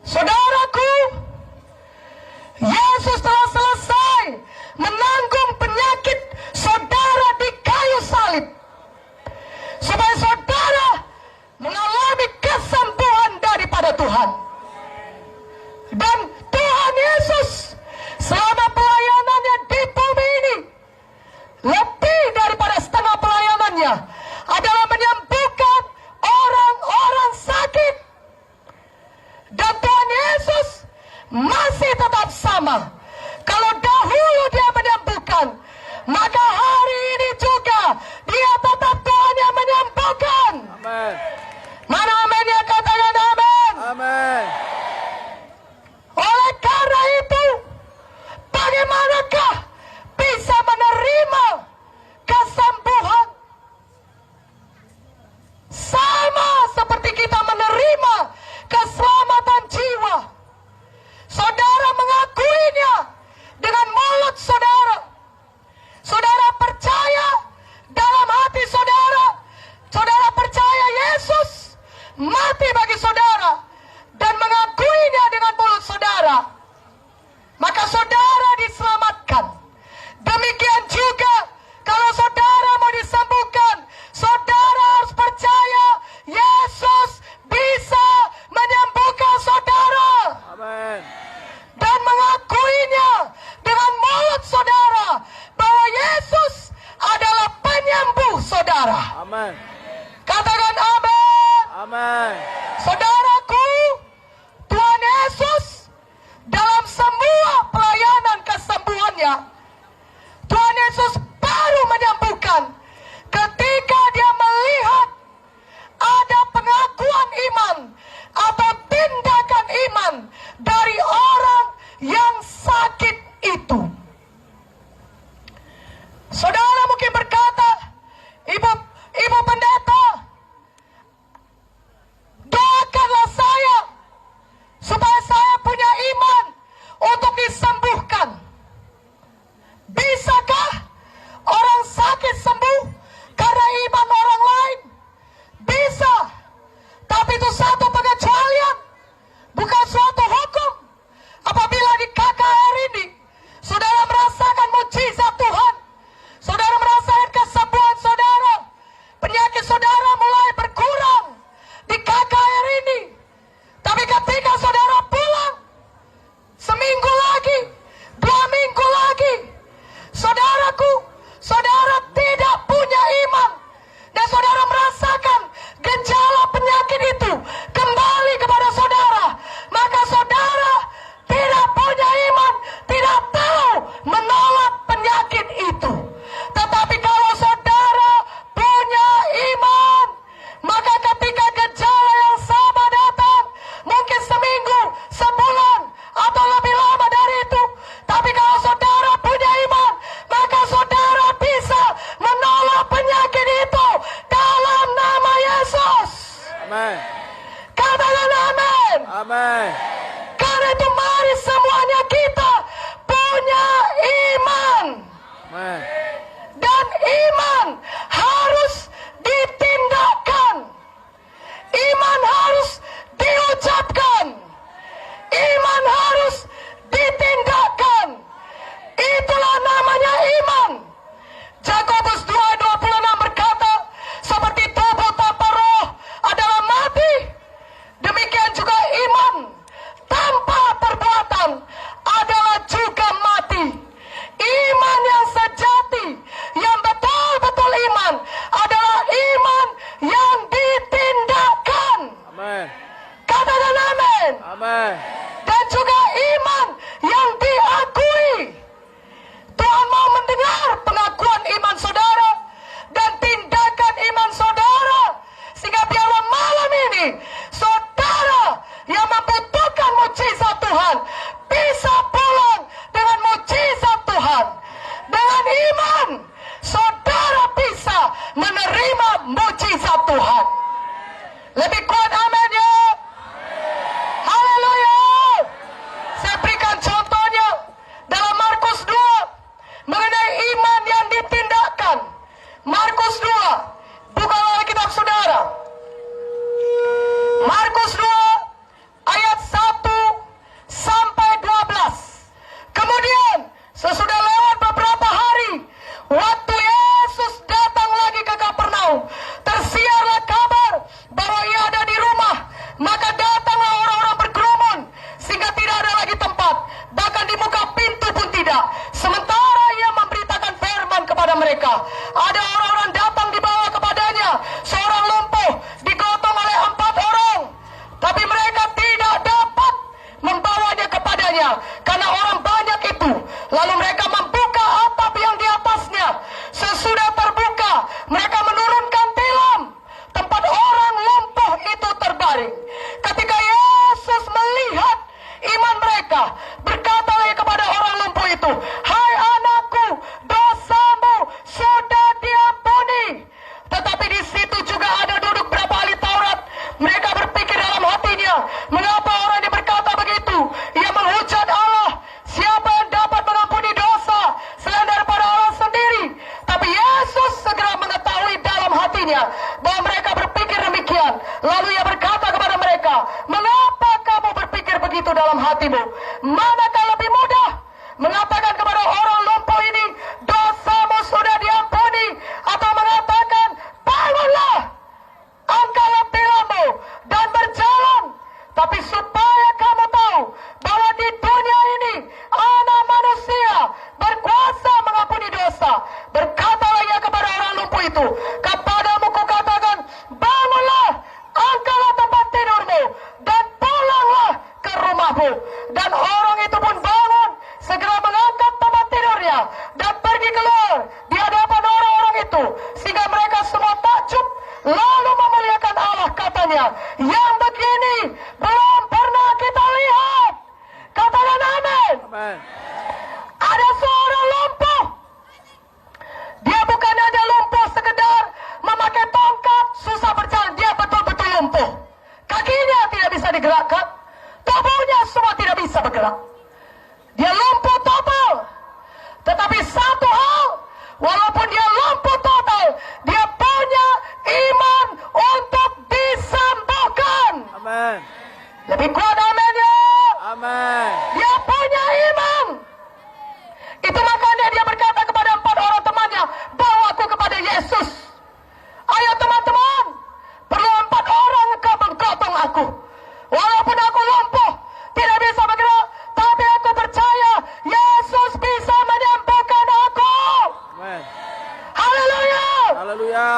Saudaraku, Yesus telah selesai menanggung penyakit saudara di kayu salib, supaya saudara mengalami kesembuhan daripada Tuhan. Dan Tuhan Yesus selama pelayanannya di bumi ini, lebih daripada setengah pelayanannya adalah menyembuhkan orang-orang sakit. Dan Tuhan Yesus masih tetap sama. Kalau dahulu dia menyembuhkan, maka hari ini juga dia tetap Tuhan yang menyembuhkan. Amin. Mana amin ya, katakan amin. Amin. Oleh karena itu, bagaimanakah bisa menerima kesembuhan? Sama seperti kita menerima keselamatan jiwa. Saudara mengakuinya dengan mulut saudara. Saudara percaya dalam hati saudara. Saudara percaya Yesus mati bagi saudara dan mengakuinya dengan mulut saudara, maka saudara diselamatkan. Demikian juga kalau saudara mau disembuhkan, saudara harus percaya Yesus bisa menyembuhkan saudara. Amin. Dan mengakuinya dengan mulut saudara bahwa Yesus adalah penyembuh saudara. Amin. Katakan amin. Amin. Saudaraku, Tuhan Yesus dalam semua pelayanan kesembuhannya, Tuhan Yesus baru menyembuhkan ketika dia melihat ada pengakuan iman atau tindakan iman dari orang yang sakit itu. Saudara mungkin berkata, Ibu pendeta, doakanlah saya supaya saya punya iman untuk disembuhkan. Bisakah orang sakit sembuh karena iman orang lain? Bisa. Tapi itu satu pengecualian, bukan suatu hukum. Apabila di KKR ini saudara merasakan mujizat Tuhan, saudara merasakan kesembuhan saudara, penyakit saudara mulai berkurang di KKR ini. Tapi ketika saudara pulang, seminggu lagi, 2 minggu lagi, saudaraku, saudara tidak punya iman, dan saudara merasakan gejala penyakit itu kembali kepada saudara, maka saudara tidak punya iman, tidak tahu menolak penyakit itu. Tetapi kalau saudara punya iman, maka ketika gejala yang sama datang, mungkin seminggu, sebulan, atau lebih lama dari itu, tapi kalau saudara punya iman, maka saudara bisa menolak penyakit itu dalam nama Yesus. Amin. Katakan amin. Amin. Karena itu mari semuanya kita punya iman. Amin. Dan iman harus ditindakkan. Iman harus diucapkan. Iman harus ditindakkan. Itulah namanya iman. Yakobus 2:26 berkata, seperti tubuh tanpa roh adalah mati, demikian juga iman tanpa perbuatan adalah juga mati. Iman yang sejati, yang betul-betul iman, adalah iman yang ditindakkan. Amin. Katakan amin. Amin. Dan juga iman yang diakui. Tuhan mau mendengar pengakuan iman saudara dan tindakan iman saudara, sehingga biarlah malam ini saudara yang membutuhkan mujizat Tuhan bisa pulang dengan mujizat Tuhan. Dengan iman saudara bisa menerima mujizat Tuhan. Lebih kuat amin ya. Haleluya. Saya berikan contohnya dalam Markus 2 mengenai iman yang ditindakkan. Markus 2, bukalah Alkitab saudara. Markus 2 ayat 1 mereka. Ada orang-orang datang dibawa kepadanya. Seorang lumpuh digotong oleh 4 orang. Tapi mereka tidak dapat membawanya kepadanya. Karena orang banyak itu. Lalu mereka membuka atap yang di atasnya. Sesudah terbuka, mereka menurunkan tilam. Tempat orang lumpuh itu terbaring. Ketika Yesus melihat iman mereka, berkata lagi kepada orang lumpuh itu, "Hai anakku, dosamu sudah diampuni." Tetapi di situ juga ada duduk berapa ahli Taurat. Mereka berpikir dalam hatinya, mengapa orang ini berkata begitu? Ia menghujat Allah. Siapa yang dapat mengampuni dosa selain daripada Allah sendiri? Tapi Yesus segera mengetahui dalam hatinya bahwa mereka berpikir demikian. Lalu ia berkata kepada mereka, "Mengapa kamu berpikir begitu dalam hatimu? Manakah lebih mudah mengatakan kepada orang lumpuh ini, dosamu sudah diampuni, atau mengatakan, bangunlah, angkatlah tilammu dan berjalan? Tapi supaya kamu tahu bahwa di dunia ini Anak Manusia berkuasa mengampuni dosa." Berkatalah ia kepada orang lumpuh itu, "Kepadamu kukatakan, bangunlah, angkatlah tempat tidurmu dan pulanglah ke rumahmu." Dan orang itu pun bangun, segera mengangkat tempat tidurnya dan pergi keluar di hadapan orang-orang itu, sehingga mereka semua takjub lalu memuliakan Allah. Katanya, "Yang begini belum pernah kita lihat." Katakan amin. Amen. Ada seorang lumpuh. Dia bukan hanya lumpuh sekedar memakai tongkat, susah berjalan. Dia betul-betul lumpuh. Kakinya tidak bisa digerakkan. Tubuhnya semua tidak bisa bergerak. Dia lumpuh total. Tetapi satu hal, walaupun dia lumpuh total, dia punya iman untuk disembuhkan. Amen. Lebih kuat amennya. Amen. Dia punya iman. Itu makanya dia berkata kepada 4 orang temannya, "Bawa aku kepada Yesus. Ayo teman-teman, perlu 4 orang ke menggotong aku. Walaupun aku lumpuh, tidak bisa bergerak, tapi aku percaya Yesus bisa menyembuhkan aku." Amen. Haleluya. Haleluya.